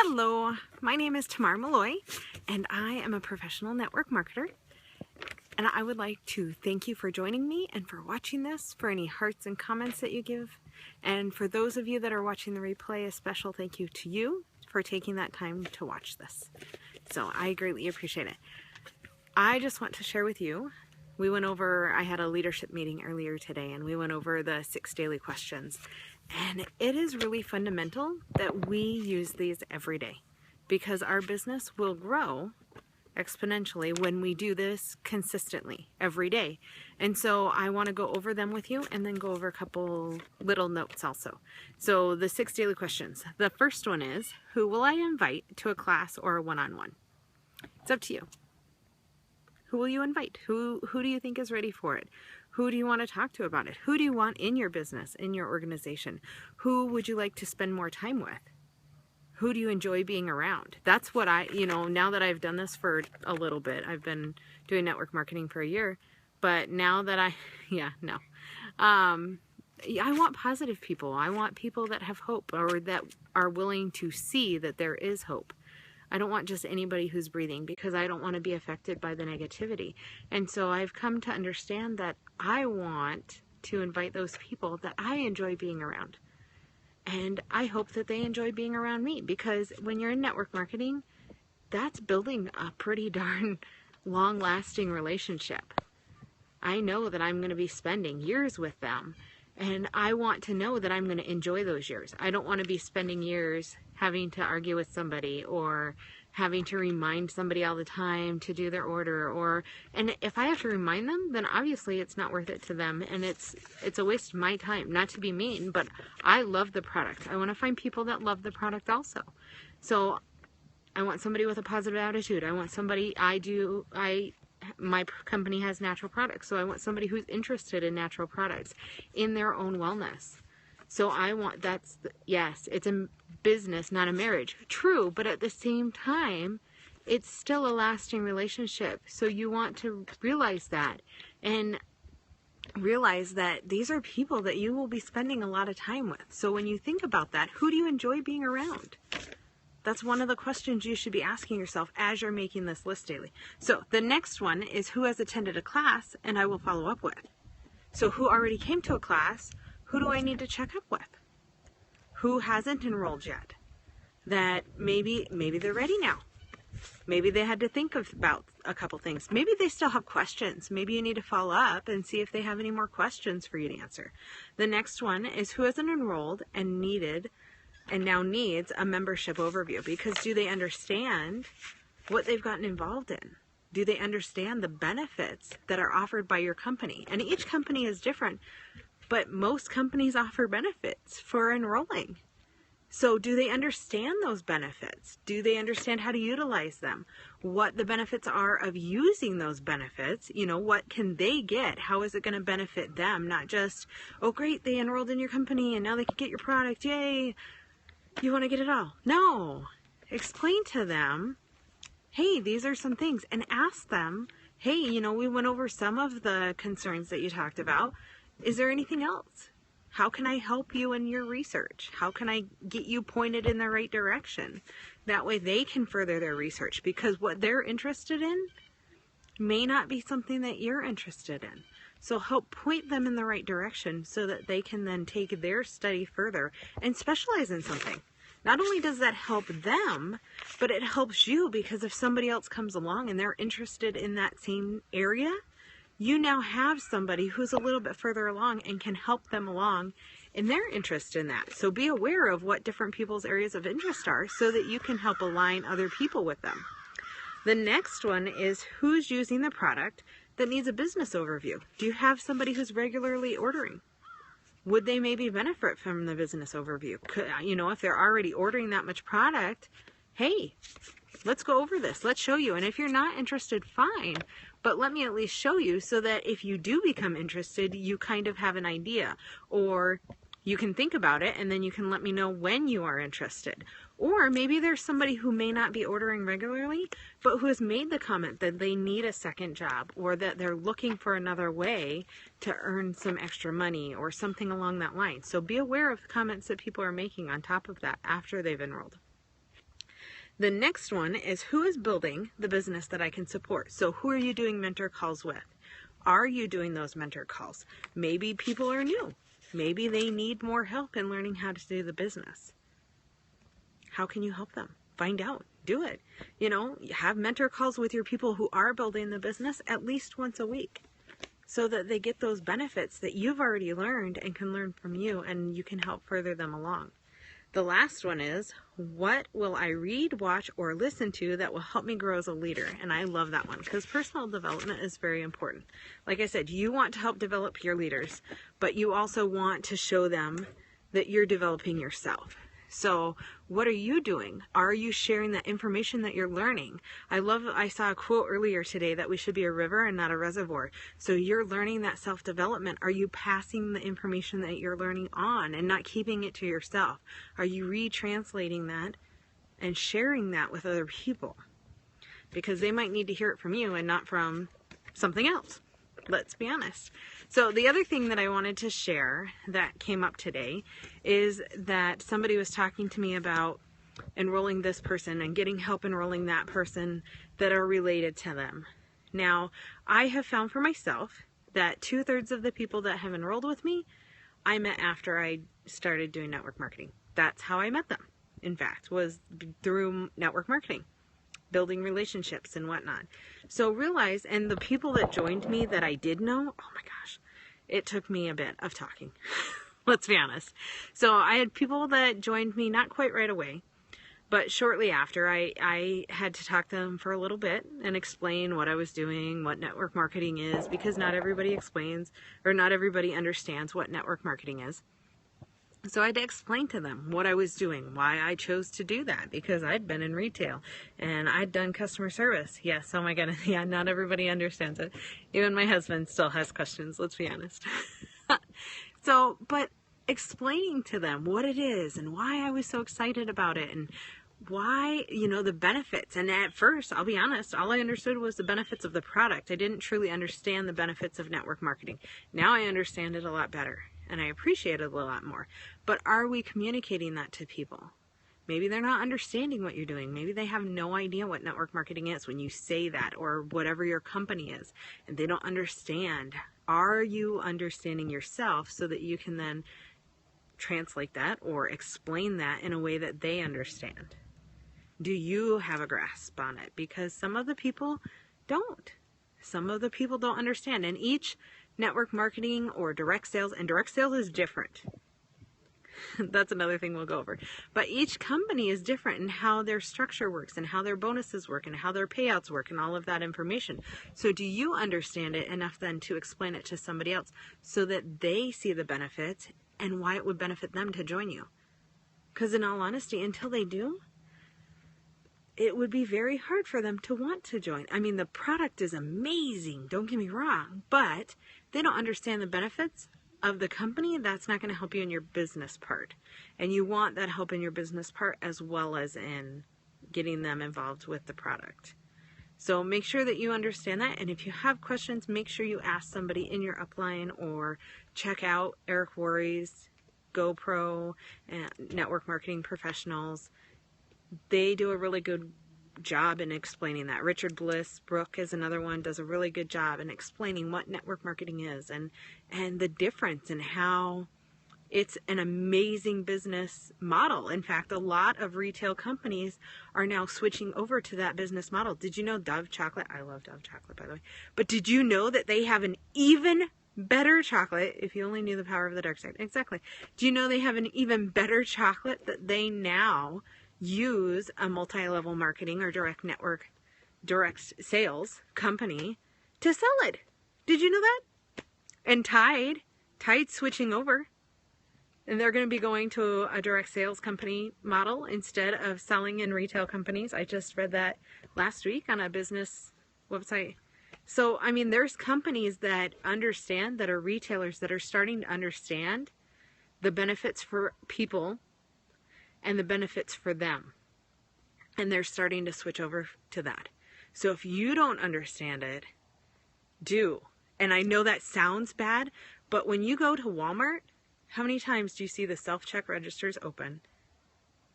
Hello, my name is Tamar Malloy, and I am a professional network marketer. And I would like to thank you for joining me and for watching this, for any hearts and comments that you give. And for those of you that are watching the replay, a special thank you to you for taking that time to watch this. So I greatly appreciate it. I just want to share with you, I had a leadership meeting earlier today, and we went over the 6 daily questions. And it is really fundamental that we use these every day, because our business will grow exponentially when we do this consistently every day. And so I want to go over them with you and then go over a couple little notes also. So the 6 daily questions. The first one is, who will I invite to a class or a one-on-one? It's up to you. Who will you invite? Who do you think is ready for it? Who do you want to talk to about it? Who do you want in your business, in your organization? Who would you like to spend more time with? Who do you enjoy being around? That's what now that I've done this for a little bit, I've been doing network marketing for a year, but now that I want positive people. I want people that have hope, or that are willing to see that there is hope. I don't want just anybody who's breathing, because I don't want to be affected by the negativity. And so I've come to understand that I want to invite those people that I enjoy being around. And I hope that they enjoy being around me, because when you're in network marketing, that's building a pretty darn long-lasting relationship. I know that I'm going to be spending years with them, and I want to know that I'm going to enjoy those years. I don't want to be spending years having to argue with somebody, or having to remind somebody all the time to do their order, and if I have to remind them, then obviously it's not worth it to them, and it's a waste of my time. Not to be mean, but I love the product. I want to find people that love the product also. So I want somebody with a positive attitude. I want somebody, my company has natural products, so I want somebody who's interested in natural products, in their own wellness. So yes, it's a business, not a marriage. True, but at the same time, it's still a lasting relationship. So you want to realize that, and realize that these are people that you will be spending a lot of time with. So when you think about that, who do you enjoy being around? That's one of the questions you should be asking yourself as you're making this list daily. So the next one is, who has attended a class and I will follow up with. So who already came to a class? Who do I need to check up with? Who hasn't enrolled yet? That maybe they're ready now. Maybe they had to think about a couple things. Maybe they still have questions. Maybe you need to follow up and see if they have any more questions for you to answer. The next one is, who hasn't enrolled and now needs a membership overview, because do they understand what they've gotten involved in? Do they understand the benefits that are offered by your company? And each company is different, but most companies offer benefits for enrolling. So do they understand those benefits? Do they understand how to utilize them? What the benefits are of using those benefits? What can they get? How is it going to benefit them? Not just, oh great, they enrolled in your company and now they can get your product, yay. You want to get it all? No. Explain to them, hey, these are some things, and ask them, hey, we went over some of the concerns that you talked about. Is there anything else? How can I help you in your research? How can I get you pointed in the right direction? That way they can further their research, because what they're interested in may not be something that you're interested in. So help point them in the right direction so that they can then take their study further and specialize in something. Not only does that help them, but it helps you, because if somebody else comes along and they're interested in that same area, you now have somebody who's a little bit further along and can help them along in their interest in that. So be aware of what different people's areas of interest are so that you can help align other people with them. The next one is, who's using the product that needs a business overview? Do you have somebody who's regularly ordering? Would they maybe benefit from the business overview? If they're already ordering that much product, hey, let's go over this. Let's show you. And if you're not interested, fine. But let me at least show you, so that if you do become interested, you kind of have an idea. Or you can think about it, and then you can let me know when you are interested. Or maybe there's somebody who may not be ordering regularly, but who has made the comment that they need a second job, or that they're looking for another way to earn some extra money, or something along that line. So be aware of the comments that people are making on top of that after they've enrolled. The next one is, who is building the business that I can support? So who are you doing mentor calls with? Are you doing those mentor calls? Maybe people are new. Maybe they need more help in learning how to do the business. How can you help them? Find out. Do it. You know, have mentor calls with your people who are building the business at least once a week, so that they get those benefits that you've already learned and can learn from you, and you can help further them along. The last one is, what will I read, watch, or listen to that will help me grow as a leader? And I love that one because personal development is very important. Like I said, you want to help develop your leaders, but you also want to show them that you're developing yourself. So what are you doing? Are you sharing that information that you're learning? I saw a quote earlier today that we should be a river and not a reservoir. So you're learning that self-development. Are you passing the information that you're learning on and not keeping it to yourself? Are you retranslating that and sharing that with other people? Because they might need to hear it from you and not from something else. Let's be honest. So the other thing that I wanted to share that came up today is that somebody was talking to me about enrolling this person and getting help enrolling that person that are related to them. Now, I have found for myself that 2/3 of the people that have enrolled with me, I met after I started doing network marketing. That's how I met them, in fact, was through network marketing, building relationships and whatnot. So realize, and the people that joined me that I did know, oh my gosh, it took me a bit of talking. Let's be honest. So I had people that joined me not quite right away, but shortly after, I had to talk to them for a little bit and explain what I was doing, what network marketing is, because not everybody explains, or not everybody understands what network marketing is. So I had to explain to them what I was doing, why I chose to do that, because I'd been in retail and I'd done customer service. Yes, oh my God, yeah, not everybody understands it. Even my husband still has questions, let's be honest. So, but explaining to them what it is and why I was so excited about it and why, you know, the benefits. And at first, I'll be honest, all I understood was the benefits of the product. I didn't truly understand the benefits of network marketing. Now I understand it a lot better. And I appreciate it a lot more. But are we communicating that to people? Maybe they're not understanding what you're doing. Maybe they have no idea what network marketing is when you say that, or whatever your company is, and they don't understand. Are you understanding yourself so that you can then translate that or explain that in a way that they understand? Do you have a grasp on it? Because some of the people don't. Some of the people don't understand. And each network marketing or direct sales, and direct sales is different. That's another thing we'll go over. But each company is different in how their structure works and how their bonuses work and how their payouts work and all of that information. So do you understand it enough then to explain it to somebody else so that they see the benefits and why it would benefit them to join you? Because in all honesty, until they do, it would be very hard for them to want to join. I mean, the product is amazing, don't get me wrong, but they don't understand the benefits of the company. That's not going to help you in your business part. And you want that help in your business part as well as in getting them involved with the product. So make sure that you understand that. And if you have questions, make sure you ask somebody in your upline or check out Eric Worre's GoPro and Network Marketing Professionals. They do a really good job in explaining that. Richard Bliss Brooke is another one, does a really good job in explaining what network marketing is and the difference and how it's an amazing business model. In fact, a lot of retail companies are now switching over to that business model. Did you know Dove chocolate? I love Dove chocolate, by the way. But did you know that they have an even better chocolate? If you only knew the power of the dark side. Exactly. Do you know they have an even better chocolate that they now use a multi-level marketing or direct sales company to sell it? Did you know that? And Tide's switching over, and they're going to be going to a direct sales company model instead of selling in retail companies. I just read that last week on a business website. So, I mean, there's companies that understand, that are retailers that are starting to understand the benefits for people and the benefits for them. And they're starting to switch over to that. So if you don't understand it, do. And I know that sounds bad, but when you go to Walmart, how many times do you see the self-check registers open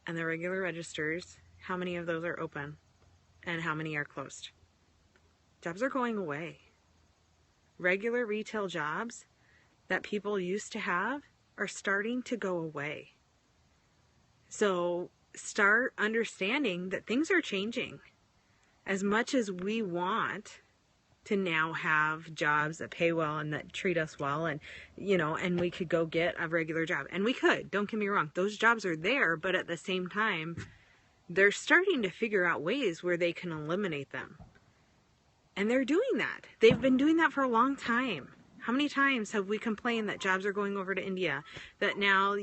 and the regular registers how many of those are open and how many are closed. Jobs are going away. Regular retail jobs that people used to have are starting to go away. So start understanding that things are changing. As much as we want to now have jobs that pay well and that treat us well, and and we could go get a regular job, and we could, don't get me wrong, those jobs are there, but at the same time they're starting to figure out ways where they can eliminate them, and they're doing that. They've been doing that for a long time. How many times have we complained that jobs are going over to India, that now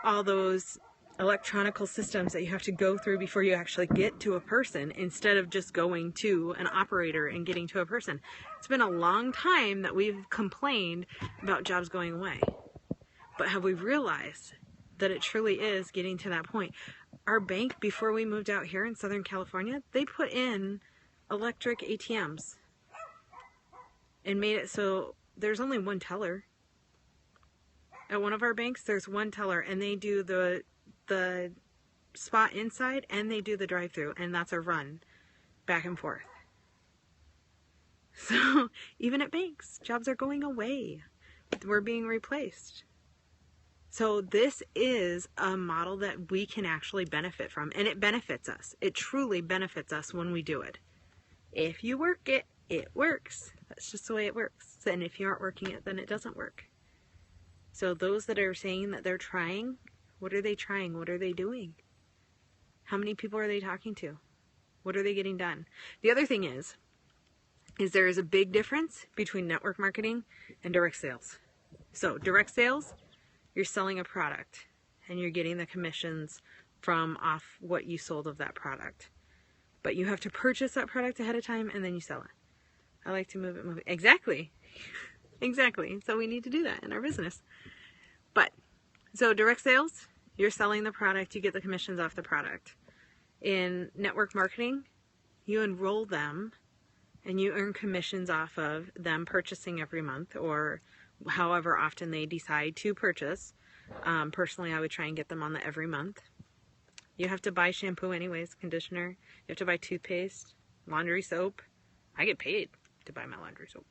all those electronical systems that you have to go through before you actually get to a person, instead of just going to an operator and getting to a person. It's been a long time that we've complained about jobs going away. But have we realized that it truly is getting to that point? Our bank, before we moved out here in Southern California, they put in electric ATMs and made it so there's only one teller. At one of our banks, there's one teller, and they do the spot inside and they do the drive-through, and that's a run back and forth. So even at banks, jobs are going away. We're being replaced. So this is a model that we can actually benefit from, and it benefits us. It truly benefits us when we do it. If you work it, it works. That's just the way it works. And if you aren't working it, then it doesn't work. So those that are saying that they're trying, what are they trying? What are they doing? How many people are they talking to? What are they getting done? The other thing is there is a big difference between network marketing and direct sales. So direct sales, you're selling a product and you're getting the commissions from off what you sold of that product. But you have to purchase that product ahead of time and then you sell it. I like to move it. Exactly. Exactly. So we need to do that in our business. But so direct sales, you're selling the product, you get the commissions off the product. In network marketing, you enroll them and you earn commissions off of them purchasing every month, or however often they decide to purchase. Personally, I would try and get them on the every month. You have to buy shampoo anyways, conditioner. You have to buy toothpaste, laundry soap. I get paid to buy my laundry soap.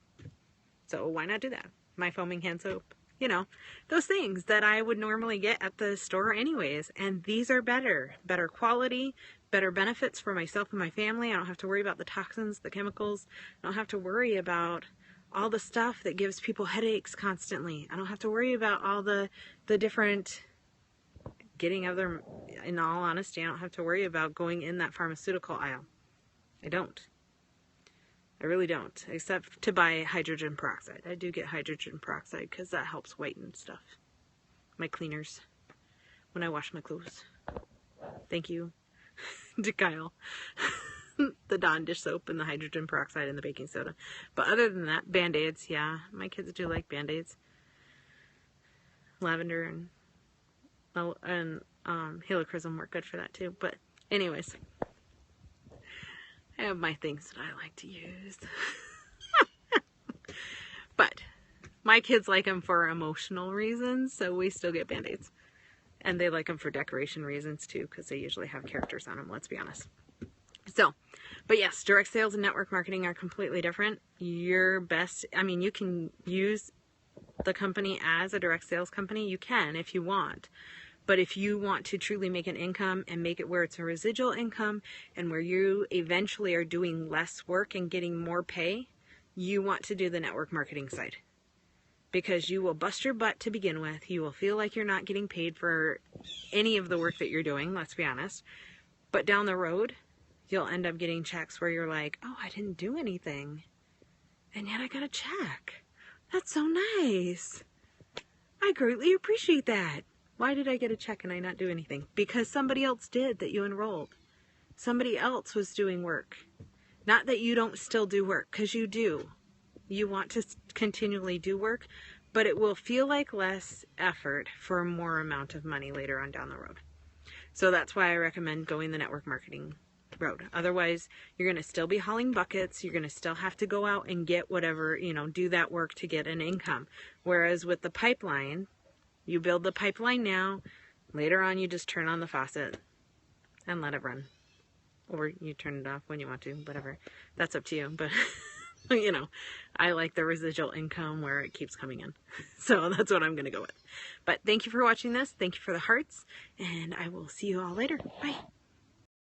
So why not do that? My foaming hand soap. Those things that I would normally get at the store anyways. And these are better quality, better benefits for myself and my family. I don't have to worry about the toxins, the chemicals. I don't have to worry about all the stuff that gives people headaches constantly. I don't have to worry about all the different getting of them. In all honesty, I don't have to worry about going in that pharmaceutical aisle. I don't. I really don't, except to buy hydrogen peroxide. I do get hydrogen peroxide because that helps whiten stuff. My cleaners when I wash my clothes. Thank you to Kyle. The Dawn dish soap and the hydrogen peroxide and the baking soda. But other than that, Band-Aids, yeah. My kids do like Band-Aids. Lavender and helichrysum work good for that too. But anyways, I have my things that I like to use. But my kids like them for emotional reasons, so we still get Band-Aids. And they like them for decoration reasons too, because they usually have characters on them, let's be honest. So, but yes, direct sales and network marketing are completely different. You can use the company as a direct sales company. You can if you want. But if you want to truly make an income and make it where it's a residual income and where you eventually are doing less work and getting more pay, you want to do the network marketing side. Because you will bust your butt to begin with. You will feel like you're not getting paid for any of the work that you're doing, let's be honest. But down the road, you'll end up getting checks where you're like, oh, I didn't do anything. And yet I got a check. That's so nice. I greatly appreciate that. Why did I get a check and I not do anything? Because somebody else did that you enrolled. Somebody else was doing work. Not that you don't still do work, because you do. You want to continually do work, but it will feel like less effort for more amount of money later on down the road. So that's why I recommend going the network marketing road. Otherwise, you're going to still be hauling buckets. You're going to still have to go out and get whatever, do that work to get an income. Whereas with the pipeline, you build the pipeline now, later on you just turn on the faucet and let it run. or you turn it off when you want to, whatever. That's up to you. But, you know, I like the residual income where it keeps coming in. So that's what I'm going to go with. But thank you for watching this. Thank you for the hearts. And I will see you all later. Bye.